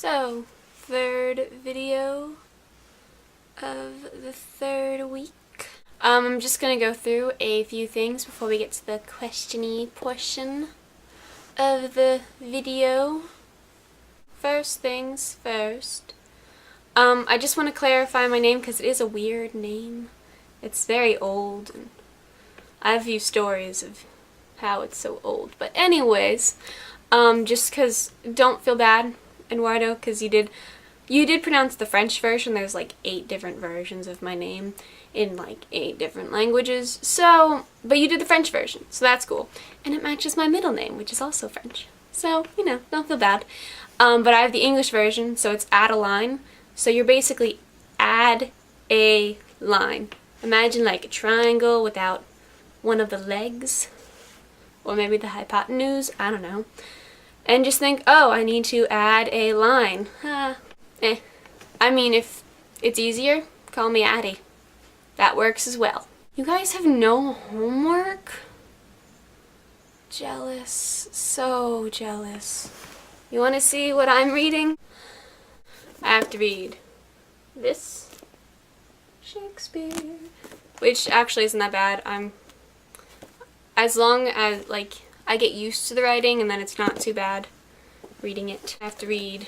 So, third video of the third week. I'm just gonna go through a few things before we get to the question-y portion of the video. First things first. I just want to clarify my name because it is a weird name. It's very old, and I have a few stories of how it's so old. But anyways, just because, don't feel bad, Eduardo, because you did pronounce the French version. There's like 8 different versions of my name in like 8 different languages. So, but you did the French version, so that's cool. And it matches my middle name, which is also French. So, you know, don't feel bad. But I have the English version, so it's add a line. So you're basically add a line. Imagine like a triangle without one of the legs, or maybe the hypotenuse, I don't know. And just think, oh, I need to add a line. I mean, if it's easier, call me Addie. That works as well. You guys have no homework? Jealous. So jealous. You want to see what I'm reading? I have to read this Shakespeare, which actually isn't that bad. As long as like I get used to the writing and then it's not too bad reading it. I have to read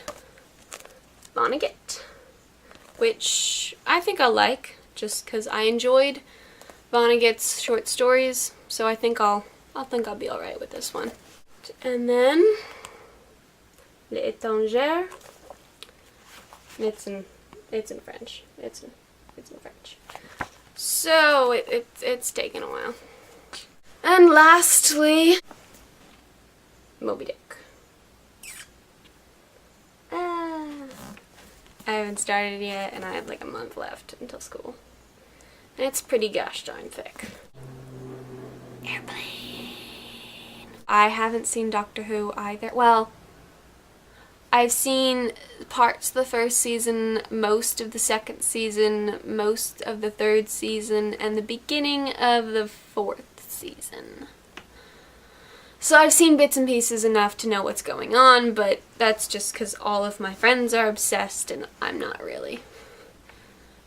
Vonnegut, which I think I'll like just because I enjoyed Vonnegut's short stories, so I think I'll be alright with this one. And then L'Étrangère. It's in French. It's in French. So it's taken a while. And lastly, Moby Dick. I haven't started yet, and I have like a month left until school. And it's pretty gosh darn thick. Airplane. I haven't seen Doctor Who either. Well, I've seen parts of the first season, most of the second season, most of the third season, and the beginning of the 4th season. So I've seen bits and pieces enough to know what's going on, but that's just because all of my friends are obsessed and I'm not really.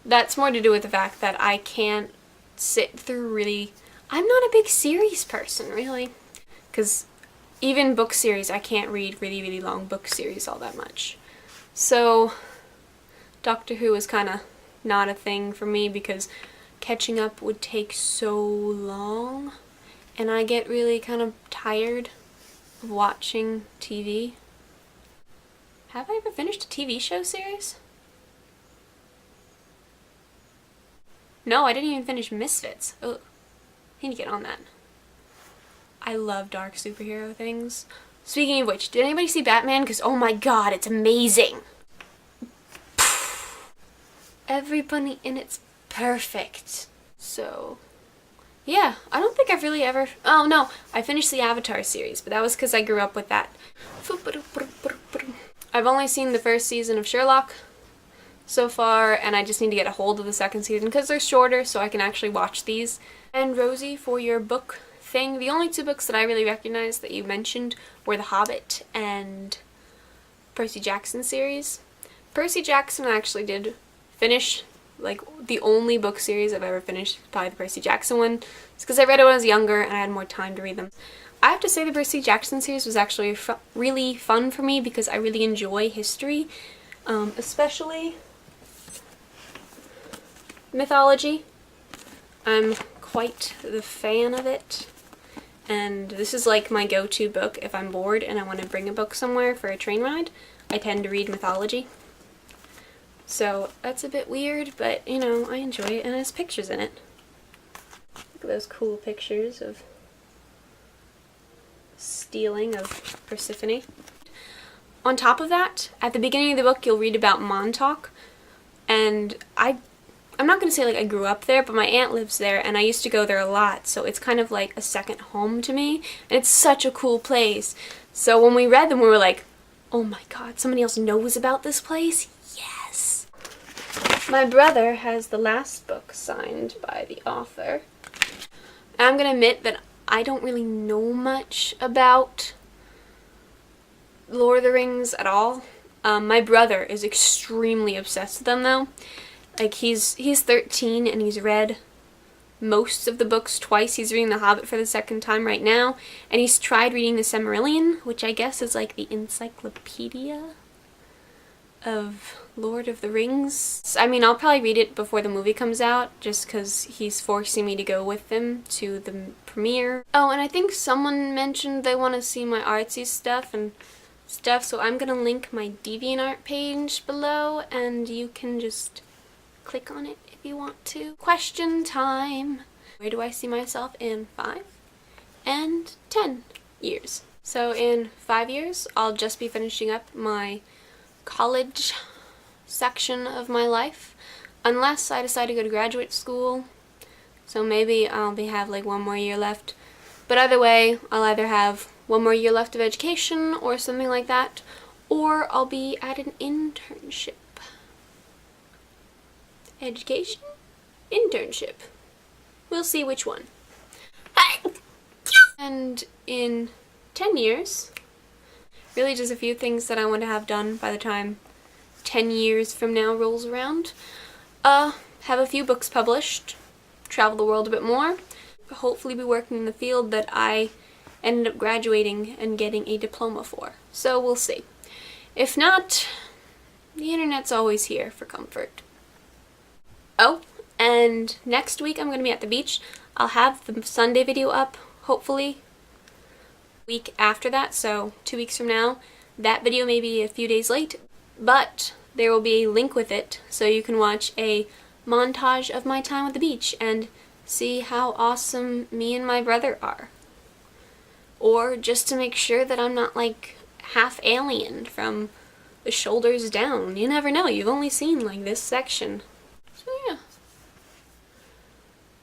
That's more to do with the fact that I can't sit through I'm not a big series person, really. Because even book series, I can't read really long book series all that much. So Doctor Who is kind of not a thing for me because catching up would take so long, and I get really kind of tired of watching TV. Have I ever finished a TV show series? No, I didn't even finish Misfits. Oh, I need to get on that. I love dark superhero things. Speaking of which, did anybody see Batman? Because, oh my god, it's amazing! Everybody in it's perfect. So, yeah, I don't think I've really ever... Oh, no, I finished the Avatar series, but that was because I grew up with that. I've only seen the first season of Sherlock so far, and I just need to get a hold of the second season because they're shorter, so I can actually watch these. And Rosie, for your book thing, the only 2 books that I really recognized that you mentioned were The Hobbit and Percy Jackson series. Percy Jackson I actually did finish. Like, the only book series I've ever finished is probably the Percy Jackson one. It's because I read it when I was younger and I had more time to read them. I have to say the Percy Jackson series was actually really fun for me because I really enjoy history, especially mythology. I'm quite the fan of it. And this is like my go-to book if I'm bored and I want to bring a book somewhere for a train ride. I tend to read mythology. So that's a bit weird, but you know, I enjoy it and it has pictures in it. Look at those cool pictures of stealing of Persephone. On top of that, at the beginning of the book you'll read about Montauk, and I'm not going to say like I grew up there, but my aunt lives there and I used to go there a lot, so it's kind of like a second home to me, and it's such a cool place. So when we read them we were like, oh my god, somebody else knows about this place? Yes! My brother has the last book signed by the author. And I'm going to admit that I don't really know much about Lord of the Rings at all. My brother is extremely obsessed with them though. Like he's 13 and he's read most of the books twice. He's reading The Hobbit for the second time right now, and he's tried reading The Silmarillion, which I guess is like the encyclopedia of Lord of the Rings. I mean, I'll probably read it before the movie comes out, just because he's forcing me to go with him to the premiere. Oh, and I think someone mentioned they want to see my artsy stuff, so I'm gonna link my DeviantArt page below, and you can just click on it if you want to. Question time. Where do I see myself in 5 and 10 years? So in 5 years, I'll just be finishing up my college section of my life, unless I decide to go to graduate school. So maybe I'll have like 1 more year left. But either way, I'll either have 1 more year left of education or something like that, or I'll be at an internship. Education? Internship. We'll see which one. And in 10 years, really just a few things that I want to have done by the time 10 years from now rolls around. Have a few books published, travel the world a bit more, hopefully be working in the field that I ended up graduating and getting a diploma for. So we'll see. If not, the internet's always here for comfort. Oh, and next week I'm going to be at the beach. I'll have the Sunday video up, hopefully, week after that, so 2 weeks from now. That video may be a few days late, but there will be a link with it, so you can watch a montage of my time at the beach and see how awesome me and my brother are. Or just to make sure that I'm not like half alien from the shoulders down. You never know, you've only seen like this section. So yeah,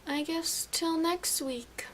I guess till next week.